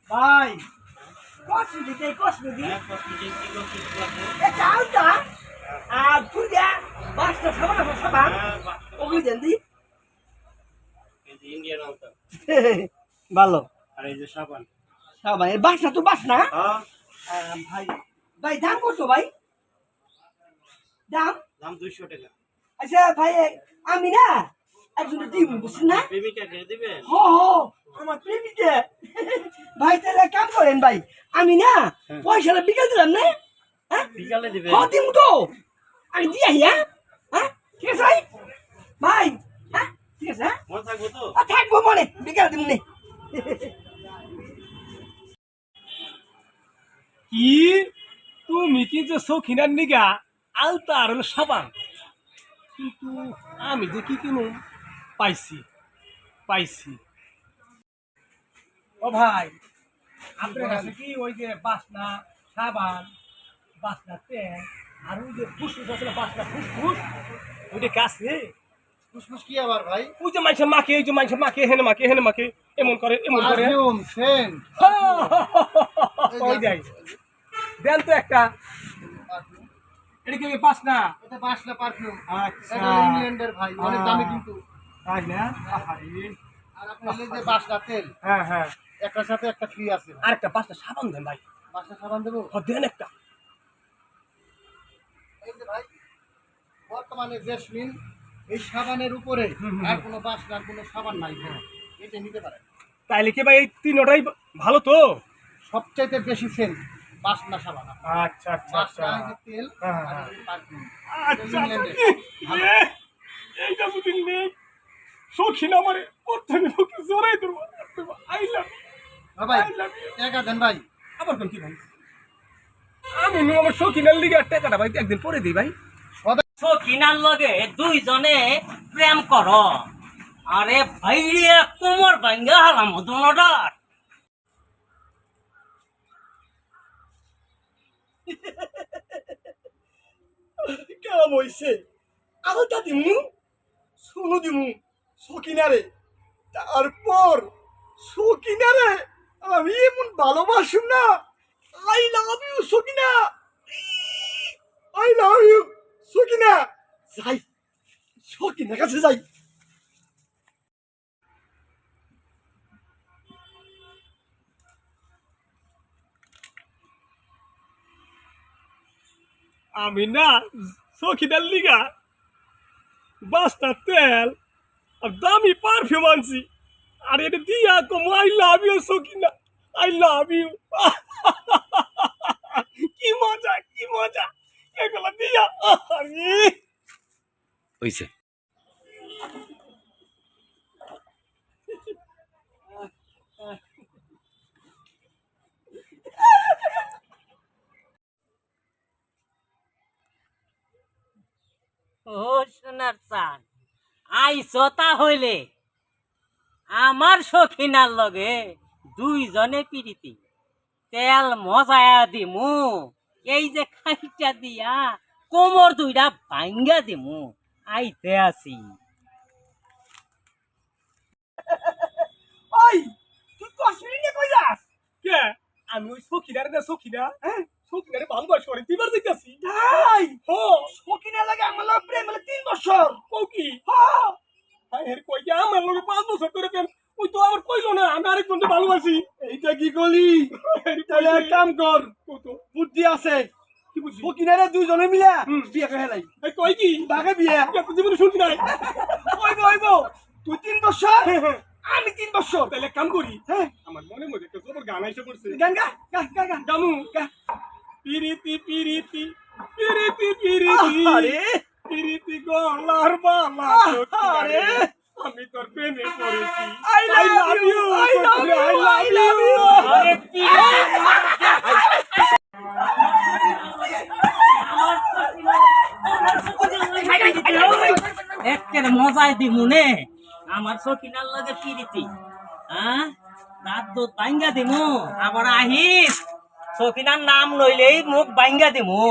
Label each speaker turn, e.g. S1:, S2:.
S1: ভাই cosmetic cosmetic এটা আলতা আর পূজা বাসটা সাবান সাবান ওগুলি দেন দি
S2: ইন্ডিয়ান আলতা
S1: ভালো।
S2: আর এই যে সাবান
S1: সাবান এই বাসটা তো বাস না ভাই ভাই দাম কত ভাই দাম
S2: দাম 200 টাকা।
S1: আচ্ছা ভাই আমি না একজন দিব বুঝছেন না
S2: প্রেমিকাকে দিবেন?
S1: হো হো আমার প্রেমিকা ভাই তাহলে কাম করেন ভাই আমি না পয়সাটা বিকাল দিলাম না হ্যাঁ
S2: বিকালে দিবেন?
S1: হ্যাঁ দিব তো আমি দিয়ে আহি হ্যাঁ ঠিক আছে ভাই ভাই হ্যাঁ ঠিক আছে হ্যাঁ
S2: মনে থাকবো তো?
S1: থাকবো মনে বিকাল দিব নে
S3: কি তুমি কি যে শৌখিনার নিগা আলতা আর হলো সাবান, কিন্তু আমি যে কি কিনুম পাইছি পাইছি। ও ভাই আপনার কাছে কি ওই যে বাসনা সাবান বাসনা তেল আর ওই যে ফুসফুস আছে না বাসনা ফুসফুস ওইটা কাছে
S4: ফুসফুস কি আবার ভাই?
S3: ওই যে মানুষের মাকে এই যে মানুষের মাকে হেনে মাকে এমন করে
S4: পারফিউম সেন্ট
S3: ওই যাই দেন তো একটা। এটা কি বাসনা?
S4: এটা বাসনা পারফিউম।
S3: আচ্ছা
S4: এটা ইংল্যান্ডের ভাই, অনেক দামি কিন্তু।
S3: তাই না? আহারে।
S4: আর আপনার এই যে বাসনা তেল,
S3: হ্যাঁ
S4: একটার সাথে একটা ফ্রি আছে।
S3: আরেকটা পাঁচটা সাবান দেন ভাই।
S4: বাসনা সাবান দেবো?
S3: দেন একটা।
S4: এই যে ভাই বর্তমানে জেসমিন এই সাবানের উপরে আর কোনো বাসনার কোনো সাবান নাই ভাই, এটা নিতে পারেন।
S3: তাইলে কি ভাই এই তিনটাই ভালো তো?
S4: সবচাইতে বেশি সেন্ট বাসনা সাবান।
S3: আচ্ছা
S4: বাসনা এই যে তেল
S3: হ্যাঁ,
S4: আর
S3: হ্যাঁ।
S4: এই যে পারফিউম।
S3: আচ্ছা
S4: ইংল্যান্ডের ভালো।
S3: এইটা যদি নেই সখিন আমারে প্রথমে লোকে জোরাই দেবো। আই লাভ
S4: হ্যাঁ ভাই টাকা দেন ভাই।
S3: আবার কোন কি ভাই? আমি আমার সখিনের লিগে টাকাটা ভাই একদিন পরে দিই ভাই।
S5: সখিনার লগে দুইজনে প্রেম কর, আরে ভাইরে কোমর ভাঙ্গা হালাম দুনোটার।
S1: কেমন হইছে আলতা দিমু সোনু দিমু সকিনারে তারপর সকিনারে আমি এমন ভালোবাসুম না। I love you Sakina, I love you Sakina. যাই সকিনার কাছে যাই।
S3: আমি না সখিনের লিগা বাসটা তেল আর দামি পারফিউম আনছি, আর এটা দিয়া কম I love you Sakhina, I love you. কি মজা এগুলো দিয়া আরে
S2: হইছে।
S5: ও সোনার চান আইসতা হইলে আমার সখিনার লগে দুইজনে পিরিতি তেল মজায়া দিমু, এই যে খাইটা দিয়া কোমর দুইটা ভাঙ্গা দিমু। আইতে আছি।
S1: ওই তুই কসমিক নিয়ে কই যাস?
S3: কে আমি ওই সখিনারে না সখিনারে ভালোবাসি করে দিবার দিতেছি।
S1: তাই
S3: হো
S1: সকিনা লাগে আমার লগে প্রেম হলে 3 বছর।
S3: কও কি?
S1: হ্যাঁ
S3: হাই হের কই যে আমার লগে 5 বছর করে প্রেম, ওই তো আমার কইলো না আমি আরেকজনকে ভালোবাসি।
S1: এইটা কি গলি? তাহলে এক কাম কর,
S3: কত
S1: বুদ্ধি আছে।
S3: কি বুঝি?
S1: সকিনারে দুইজনে মিলা বিয়ে করে হেলাই।
S3: এই কই কি?
S1: বাগে বিয়ে
S3: এত জীবনে শুনছি নাই।
S1: হইব তুই 3 বছর আমি 3 বছর।
S3: তাহলে এক কাম করি,
S1: হ্যাঁ
S3: আমার মনে মধ্যে একটা জবর গান আইসা পড়ছে।
S1: গান গা গা গা গা
S3: গামু
S1: গা।
S3: পিরিতি পিরিতি পিরিতি পিরিতি
S1: আরে
S3: পিরিতি গলার বালা
S1: আরে
S3: আমি তোর প্রেমে পড়েছি।
S1: I love you, I love you, I love you.
S5: আরে পিরিতি একের মজাই দিমু নে আমার সখিনার লগে পিরিতি। হ্যাঁ দাঁত দুধ ভাঙ্গা দিমু, আবার আহিস সখিনার নাম লইলেই মুখ ভাঙ্গা দিমু।